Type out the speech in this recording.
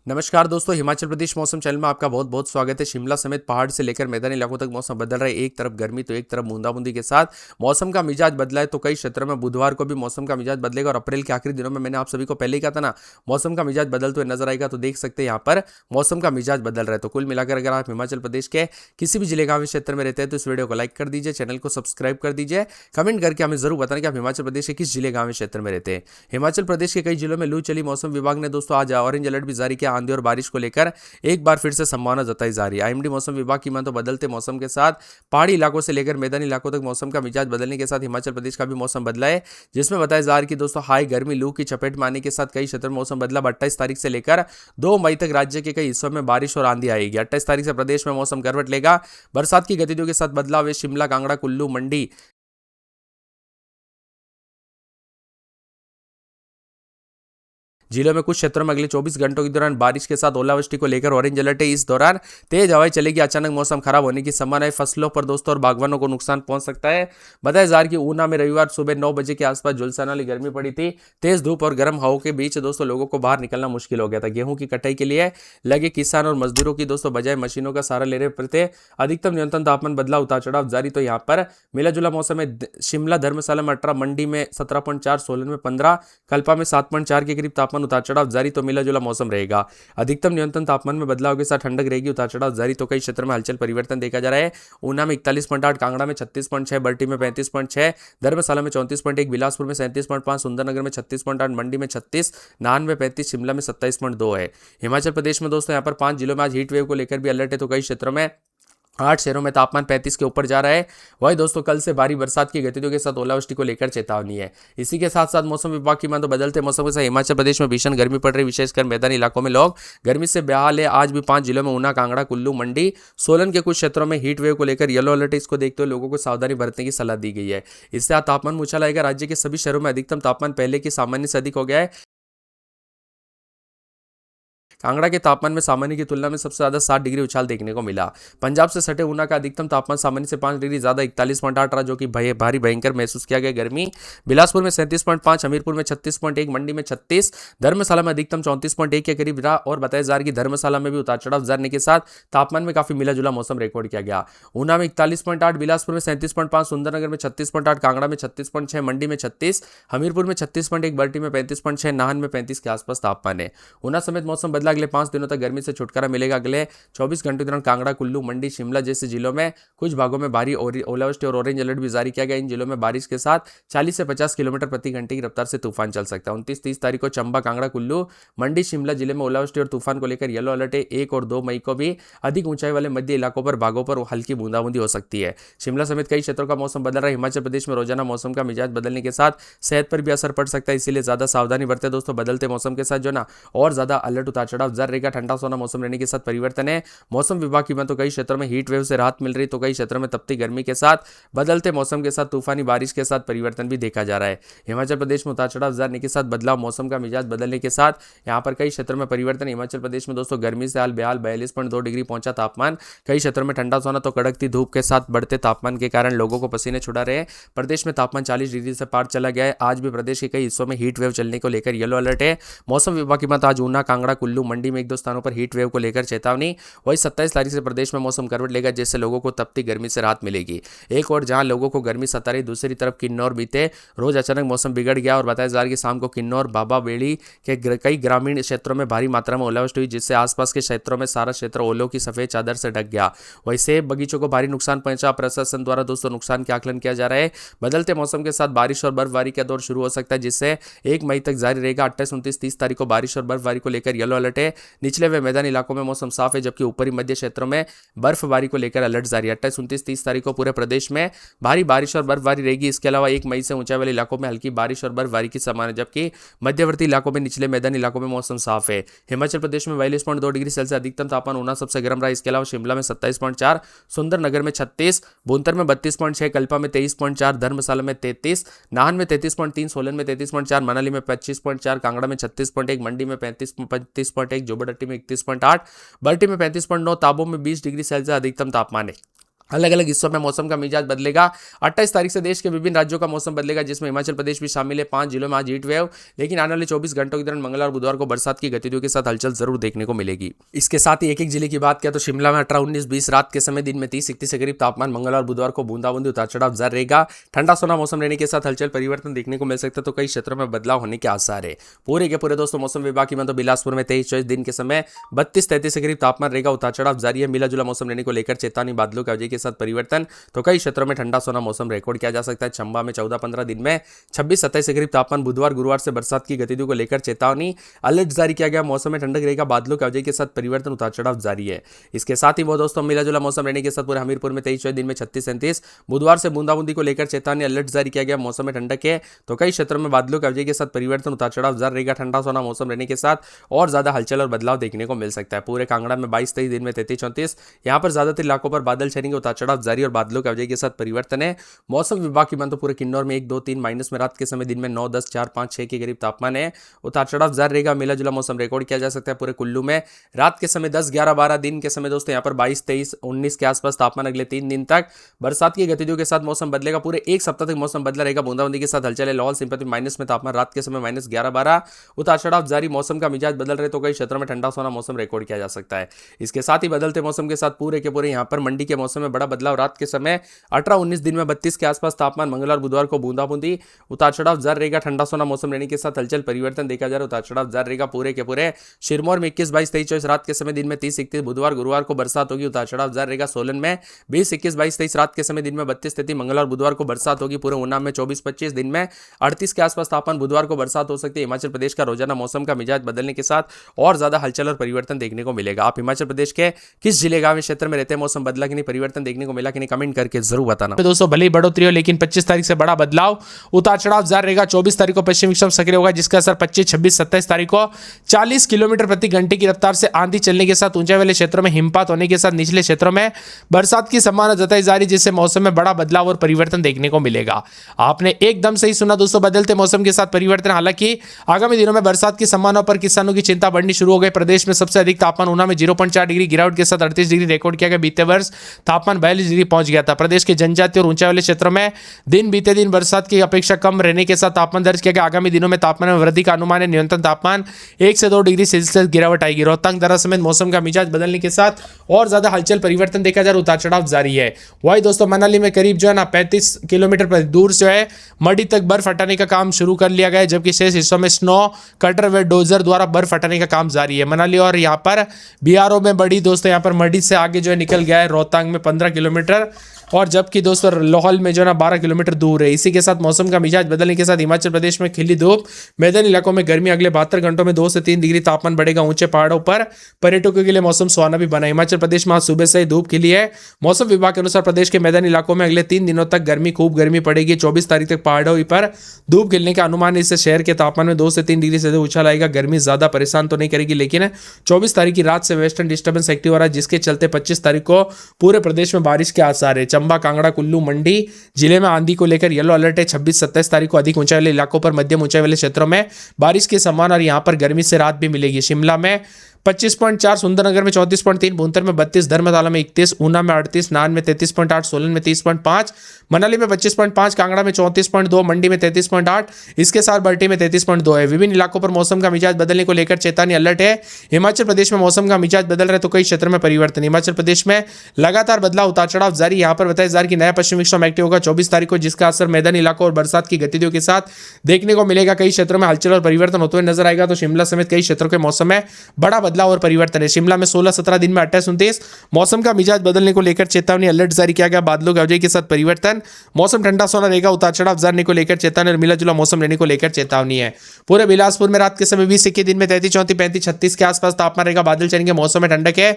नमस्कार दोस्तों, हिमाचल प्रदेश मौसम चैनल में आपका बहुत बहुत स्वागत है। शिमला समेत पहाड़ से लेकर मैदानी इलाकों तक मौसम बदल रहा है। एक तरफ गर्मी तो एक तरफ बूंदाबूंदी के साथ मौसम का मिजाज बदला है। तो कई क्षेत्रों में बुधवार को भी मौसम का मिजाज बदलेगा और अप्रैल के आखिरी दिनों में मैंने आप सभी को पहले ही कहा था ना, मौसम का मिजाज बदलते हुए नजर आएगा। तो देख सकते हैं यहाँ पर मौसम का मिजाज बदल रहा है। तो कुल मिलाकर अगर आप हिमाचल प्रदेश के किसी भी जिले गांव क्षेत्र में रहते हैं तो इस वीडियो को लाइक कर दीजिए, चैनल को सब्सक्राइब कर दीजिए, कमेंट करके हमें जरूर बताना कि आप हिमाचल प्रदेश के किस जिले गांव क्षेत्र में रहते हैं। हिमाचल प्रदेश के कई जिलों में लू चली। मौसम विभाग ने दोस्तों आज ऑरेंज अलर्ट भी जारी किया। आंधी और बारिश को लेकर एक बार फिर से संभावना जताई जा रही है। आईएमडी मौसम विभाग की माने तो बदलते मौसम के साथ पहाड़ी इलाकों से लेकर मैदानी इलाकों तक मौसम का मिजाज बदलने के साथ हिमाचल प्रदेश का भी मौसम बदला है, जिसमें बताया जा रहा है कि दोस्तों हाई गर्मी लू की चपेट में आने के साथ कई क्षेत्रों में मौसम बदला। 28 तारीख से लेकर 2 मई तक राज्य के कई हिस्सों में बारिश और आंधी आएगी। 28 तारीख से प्रदेश में मौसम करवट लेगा। बरसात की गतिविधियों के साथ बदलाव है। शिमला, कांगड़ा, कुल्लू, मंडी जिलों में कुछ क्षेत्रों में अगले 24 घंटों के दौरान बारिश के साथ ओलावृष्टि को लेकर ऑरेंज अलर्ट है। इस दौरान तेज हवाएं चलेगी। अचानक मौसम खराब होने की संभावना है। फसलों पर दोस्तों और बागवानों को नुकसान पहुंच सकता है। बताया जा रहा है कि ऊना में रविवार सुबह 9 बजे के आसपास झुलसाने वाली गर्मी पड़ी थी। तेज धूप और गर्म हवाओं के बीच दोस्तों लोगों को बाहर निकलना मुश्किल हो गया था। गेहूं की कटाई के लिए लगे किसान और मजदूरों की दोस्तों बजाय मशीनों का सहारा ले रहे थे। अधिकतम न्यूनतम तापमान बदलाव उतार चढ़ाव जारी। तो यहाँ पर मिला जुला मौसम है। शिमला धर्मशाला में 18, मंडी में 17.4, सोलन में 15, कल्पा में 7.4 के करीब तापमान उतार चढ़ाव जारी। तो मिला जुला मौसम रहेगा। अधिकतम न्यूनतम तापमान में बदलाव के साथ ठंडक रहेगी। उतार चढ़ाव जारी। तो कई क्षेत्रों में हलचल परिवर्तन देखा जा रहा है। ऊना में 41.8, कांगड़ा में 36.6, बल्टी में 35.6, धर्मशाला में 34.1, बिलासपुर में 37.5, सुंदरनगर में 36.8, मंडी में 36, नाहन में 35, शिमला में 27.2 है। हिमाचल प्रदेश में दोस्तों यहाँ पर 5 जिलों में आज हीट वेव को लेकर भी अलर्ट है। तो कई क्षेत्रों में 8 शहरों में तापमान 35 के ऊपर जा रहा है। वही दोस्तों कल से भारी बरसात की गतिविधियों के साथ ओलावृष्टि को लेकर चेतावनी है। इसी के साथ साथ मौसम विभाग की मान तो बदलते मौसम के साथ हिमाचल प्रदेश में भीषण गर्मी पड़ रही है। विशेषकर मैदानी इलाकों में लोग गर्मी से बेहाल है। आज भी 5 जिलों में ऊना, कांगड़ा, कुल्लू, मंडी, सोलन के कुछ क्षेत्रों में हीट वेव को लेकर येलो अलर्ट है। इसको देखते हुए लोगों को सावधानी बरतने की सलाह दी गई है। इससे आज तापमान में उछाल आएगा। राज्य के सभी शहरों में अधिकतम तापमान पहले के सामान्य से अधिक हो गया है। कांगड़ा के तापमान में सामान्य की तुलना में सबसे ज्यादा 7 डिग्री उछाल देखने को मिला। पंजाब से सटे ऊना का अधिकतम तापमान सामान्य से 5 डिग्री ज्यादा 41.8 रहा, जो कि भारी भयंकर महसूस किया गया गर्मी। बिलासपुर में 37.5, हमीरपुर में 36.1, मंडी में 36, धर्मशाला में अधिकतम 34.1 के करीब रहा। और बताया जा रहा है कि धर्मशाला में भी उतार चढ़ाव जाने के साथ तापमान में काफी मिला जुला मौसम रिकॉर्ड किया गया। ऊना में 41.8, बिलासपुर में 37.5, सुंदरनगर में 36.8, कांगड़ा में 36.6, मंडी में 36, हमीरपुर में 36.1, बल्टी में 35.6, नाहन में 35 के आसपास तापमान है। ऊना समेत मौसम बदला। अगले 5 दिनों तक गर्मी से छुटकारा मिलेगा। अगले 24 घंटों के दौरान कांगड़ा, कुल्लू, मंडी, शिमला जैसे जिलों में कुछ भागों में भारी ओलावृष्टि और ऑरेंज अलर्ट भी जारी किया गया। इन जिलों में बारिश के साथ 40 से 50 किलोमीटर प्रति घंटे की रफ्तार से तूफान चल सकता है। 29-30 तारीख को चंबा, कांगड़ा, कुल्लू, मंडी, शिमला जिले में ओलावृष्टि और तूफान को लेकर येलो अलर्ट है। 1 और 2 मई को भी अधिक ऊंचाई वाले मध्य इलाकों पर भागों पर हल्की बूंदाबूंदी हो सकती है। शिमला समेत कई क्षेत्रों का मौसम बदल रहा है। हिमाचल प्रदेश में रोजाना मौसम का मिजाज बदलने के साथ सेहत पर भी असर पड़ सकता है, इसीलिए ज्यादा सावधानी बरते दोस्तों। बदलते मौसम के साथ जो ना और ज्यादा अलर्ट उतार चढ़ाव जारी रहेगा। ठंडा सोना मौसम रहने के साथ परिवर्तन है। मौसम विभाग की बात तो कई क्षेत्रों में हीट वेव से राहत मिल रही, तो कई क्षेत्रों में तपती गर्मी के साथ बदलते मौसम के साथ तूफानी बारिश के साथ परिवर्तन भी देखा जा रहा है। हिमाचल प्रदेश में उतार चढ़ाव जाने के साथ बदलाव, मौसम का मिजाज बदलने के साथ यहाँ पर कई क्षेत्रों में परिवर्तन। हिमाचल प्रदेश में दोस्तों गर्मी से हाल बेहाल 42.2 डिग्री पहुंचा तापमान। कई क्षेत्रों में ठंडा सोना तो कड़कती धूप के साथ बढ़ते तापमान के कारण लोगों को पसीने छुड़ा रहे हैं। प्रदेश में तापमान 40 डिग्री से पार चला गया है। आज भी प्रदेश के कई हिस्सों में हीट वेव चलने को लेकर येलो अलर्ट है। मौसम विभाग की बात आज ऊना, कांगड़ा, कुल्लू, मंडी में 1-2 स्थानों पर हीट वेव को लेकर चेतावनी। वही 27 तारीख से प्रदेश में मौसम करवट लेगा, जिससे लोगों को तपती गर्मी से राहत मिलेगी। एक और जहां लोगों को गर्मी सता रही, दूसरी तरफ किन्नौर बीते रोज अचानक मौसम बिगड़ गया और बताया जा रहा है कि शाम को किन्नौर, बाबा बेड़ी के कई ग्रामीण क्षेत्रों में भारी मात्रा में ओलावृष्टि हुई, जिससे आसपास के क्षेत्रों में सारा क्षेत्र ओलों की सफेद चादर से ढक गया। वही सेब बगीचों को भारी नुकसान पहुंचा। प्रशासन द्वारा दोस्तों नुकसान के आकलन किया जा रहा है। बदलते मौसम के साथ बारिश और बर्फबारी का दौर शुरू हो सकता है, जिससे 1 मई तक जारी रहेगा। 28, 29, 30 तारीख को बारिश और बर्फबारी को लेकर येलो अलर्ट है। निचले व मैदानी इलाकों में मौसम साफ है, जबकि ऊपरी मध्य क्षेत्रों में बर्फबारी को लेकर अलर्ट जारी है। 28, 29, 30 तारीख को पूरे प्रदेश में भारी बारिश और बर्फबारी रहेगी। इसके अलावा 1 मई से ऊंचाई वाले इलाकों में हल्की बारिश और बर्फबारी की संभावना, जबकि मध्यवर्ती इलाकों में निचले मैदानी इलाकों में मौसम साफ है। हिमाचल प्रदेश में 42.2 डिग्री सेल्सियस अधिकतम तापमान ऊना सबसे गर्म रहा। इसके अलावा शिमला में 27.4, सुंदरनगर में 36, भुंतर में 32.6, कल्पा में 23.4, धर्मशाला में 33, नाहन में 33.3, सोलन में 33.4, मनाली में 25.4, कांगड़ा में 36.1, मंडी में 35.1, जोबड़हट्टी में 31.8, बल्टी में 35.9, ताबो में 20 डिग्री सेल्सियस अधिकतम तापमान है। अलग अलग हिस्सों में मौसम का मिजाज बदलेगा। 28 तारीख से देश के विभिन्न राज्यों का मौसम बदलेगा, जिसमें हिमाचल प्रदेश भी शामिल है। 5 जिलों में आज हीट वेव, लेकिन आने वाले 24 घंटों के दौरान मंगलवार और बुधवार को बरसात की गतिविधियों के साथ हलचल जरूर देखने को मिलेगी। इसके साथ ही एक एक जिले की बात किया तो शिमला में 18, 19, 20 रात के समय, दिन में 30, 31 के करीब तापमान। मंगलवार बुधवार को बूंदाबूंदी उतार चढ़ाव जारी रहेगा। ठंडा सोना मौसम रहने के साथ हलचल परिवर्तन देखने को मिल सकता है, तो कई क्षेत्रों में बदलाव होने के आसार है। पूरे के पूरे दोस्तों मौसम विभाग की माने तो बिलासपुर में 23, 24 दिन के समय 32, 33 के करीब तापमान रहेगा। उतार चढ़ाव जारी है। मिला जुला मौसम रहने को लेकर चेतावनी, बादलों की वजह के साथ परिवर्तन, तो कई क्षेत्रों में ठंडा सोना मौसम रिकॉर्ड किया जा सकता है। चंबा में 14, 15 दिन में 26, 27 के करीब तापमान। बुधवार गुरुवार से बरसात की गतिविधियों को लेकर चेतावनी, अलर्ट जारी किया गया। मौसम में ठंडक रहेगा, बादलों की वजह के साथ परिवर्तन, उतार चढ़ाव जारी है। इसके साथ ही वो दोस्तों मिला जुला मौसम रहने के साथ पूरे हमीरपुर में 23, 24 दिन में 36, 37। बुधवार से बूंदाबूंदी को लेकर चेतावनी, अलर्ट जारी किया गया। मौसम में ठंडक है, तो कई क्षेत्रों में बादलों की वजह के साथ परिवर्तन, उतार चढ़ाव जारी रहेगा। ठंडा सोना मौसम रहने के साथ और ज्यादा हलचल और बदलाव देखने को मिल सकता है। पूरे कांगड़ा में 22, 23 दिन में 33, 34। यहाँ पर ज्यादातर इलाकों पर बादल छेड़ेंगे, उतार चढ़ाव जारी और बादलों की वजह के साथ परिवर्तन है। मौसम विभाग की मान तो पूरे किन्नौर में 1, 2, 3 माइनस में रात के समय, दिन में 9, 10, 4, 5, 6 के करीब तापमान है। उतार चढ़ाव जारी रहेगा। मिला जुला मौसम रिकॉर्ड किया जा सकता है। पूरे कुल्लू में रात के समय 10, 11, 12, दिन के समय दोस्तों यहाँ पर 22, 23, 19 के आसपास तापमान। अगले 3 दिन तक बरसात की गतिविधियों के साथ मौसम बदलेगा। पूरे एक सप्ताह तक मौसम बदला रहेगा। बूंदाबूंदी के साथ हलचल है। लाहौल स्पीति माइनस में तापमान, रात के समय -11, 12। उतार चढ़ाव जारी। मौसम का मिजाज बदल रहे, तो कई क्षेत्रों में ठंडा सोना मौसम रिकॉर्ड किया जा सकता है। इसके साथ ही बदलते मौसम के साथ पूरे के पूरे यहाँ पर मंडी के मौसम में बड़ा बदलाव। रात के समय 18, 19 दिन में 32 के आसपास तापमान। मंगलवार बुधवार को बूंदाबूंदी, उतार चढ़ाव जारी रहेगा। ठंडा सोना मौसम रहने के साथ हलचल परिवर्तन देखा जा रहा है। उतार चढ़ाव जारी रहेगा। पूरे के पूरे सिरमौर में 21, 22, 23, 24 रात के समय, दिन में 30, 31। बुधवार गुरुवार को बरसात होगी। उतार चढ़ाव जारी रहेगा। सोलन में 20, 21, 22, 23 रात के समय, दिन में 32, 33। मंगलवार बुधवार को बरसात होगी। पूरे ऊना में 24, 25 दिन में 38 के आसपास तापमान। बुधवार को बरसात हो सकती है। हिमाचल प्रदेश का रोजाना मौसम का मिजाज बदलने के साथ और ज्यादा हलचल और परिवर्तन देखने को मिलेगा। आप हिमाचल प्रदेश के किस जिले गांव क्षेत्र में रहते हैं, मौसम बदला कि नहीं, परिवर्तन देखने को मिला कि नहीं, कमेंट करके जरूर बताना। दोस्तों भले ही बढ़ोतरी हो, लेकिन 25 तारीख से बड़ा बदलाव, उतार चढ़ाव जारी रहेगा। 24 तारीख को पश्चिमी विक्षोभ सक्रिय होगा, जिसका असर 25, 26, 27 तारीख को 40 किलोमीटर प्रति घंटे की रफ्तार से आंधी चलने के साथ ऊंचाई वाले क्षेत्रों में हिमपात होने के साथ निचले क्षेत्रों में बरसात की संभावना जताई जा रही, जिससे मौसम में बड़ा बदलाव और परिवर्तन देखने को मिलेगा। आपने एकदम सही सुना दोस्तों, बदलते मौसम के साथ परिवर्तन। हालांकि आगामी दिनों में बरसात की संभावना पर किसानों की चिंता बढ़नी शुरू हो गई। प्रदेश में सबसे अधिक तापमान ऊना में 0.4 डिग्री गिरावट के साथ 38 डिग्री रिकॉर्ड किया गया। बीते वर्ष तापमान 42 डिग्री पहुंच गया था। प्रदेश के जनजातीय और ऊंचाई वाले क्षेत्रों में दिन बीते दिन बरसात की अपेक्षा कम रहने के साथ तापमान दर्ज किया गया। आगामी दिनों में तापमान में वृद्धि का अनुमान है। न्यूनतम तापमान 1 से 2 डिग्री सेल्सियस गिरावट आएगी। रोहतांग दर्रा समेत मौसम का मिजाज बदलने के साथ और ज्यादा हलचल परिवर्तन देखा जा रहा है। उतार चढ़ाव जारी है। वही दोस्तों मनाली में करीब जो है ना 35 किलोमीटर पर दूर जो है मडी तक बर्फ हटाने का काम शुरू कर लिया गया है, जबकि शेष हिस्सों में स्नो कटर व डोजर द्वारा बर्फ हटाने का काम जारी है। मनाली और यहाँ पर बीआरओ में बड़ी दोस्तों यहाँ पर मडी से आगे जो है निकल गया है। रोहतांग में 15 किलोमीटर और जबकि दोस्तों लाहौल में जो है ना 12 किलोमीटर दूर है। इसी के साथ मौसम का मिजाज बदलने के साथ हिमाचल प्रदेश में खिली धूप, मैदानी इलाकों में गर्मी। अगले 72 घंटों में 2 से 3 डिग्री तापमान बढ़ेगा। ऊंचे पहाड़ों पर पर्यटकों के लिए मौसम सुहाना भी बना। हिमाचल प्रदेश में आज सुबह से ही धूप खिली है। मौसम विभाग के अनुसार प्रदेश के मैदानी इलाकों में अगले 3 दिनों तक खूब गर्मी पड़ेगी। 24 तारीख तक पहाड़ों पर धूप खिलने का अनुमान है। इससे शहर के तापमान में 2 से 3 डिग्री से उछाल आएगा। गर्मी ज्यादा परेशान तो नहीं करेगी, लेकिन 24 तारीख की रात से वेस्टर्न डिस्टर्बेंस एक्टिव हो रहा है, जिसके चलते 25 तारीख को पूरे प्रदेश में बारिश के आसार है। चंबा, कांगड़ा, कुल्लू, मंडी जिले में आंधी को लेकर येलो अलर्ट है। 26, 27 तारीख को अधिक ऊंचाई वाले इलाकों पर मध्यम ऊंचाई वाले क्षेत्रों में बारिश की संभावना और यहां पर गर्मी से राहत भी मिलेगी। शिमला में 25.4, सुंदरनगर में 34.3, भुंतर में 32, धर्मशाला में 31, ऊना में 38, नान में 33.8, सोलन में 30.5, मनाली में 25.5, कांगड़ा में 34.2, मंडी में 33.8, इसके साथ बल्टी में 33.2 है। विभिन्न इलाकों पर मौसम का मिजाज बदलने को लेकर चेतावनी अलर्ट है। हिमाचल प्रदेश में मौसम का मिजाज बदल रहा है, तो कई क्षेत्रों में परिवर्तन। हिमाचल प्रदेश में लगातार बदलाव, उतार चढ़ाव जारी। यहाँ पर बताया जा रहा है कि नया पश्चिमी विक्षोभ एक्टिव होगा 24 तारीख को, जिसका असर मैदानी इलाकों और बरसात की गतिविधियों के साथ देखने को मिलेगा। कई क्षेत्रों में हलचल और परिवर्तन होते हुए नजर आएगा। तो शिमला समेत कई क्षेत्रों के मौसम में बड़ा बदलाव और परिवर्तन है। शिमला में 16, 17 दिन में 28, 29 मौसम का मिजाज बदलने को लेकर चेतावनी अलर्ट जारी किया गया। बादलों की वजह के साथ परिवर्तन, मौसम ठंडा सोना रहेगा। उतार चढ़ाव जाने को लेकर चेतावनी और मिला जुला मौसम रहने को लेकर चेतावनी है। पूरे बिलासपुर में रात के समय 20 के दिन में 33, 34, 35, 36 के आसपास तापमान रहेगा। बादल चलेंगे, मौसम में ठंडक है।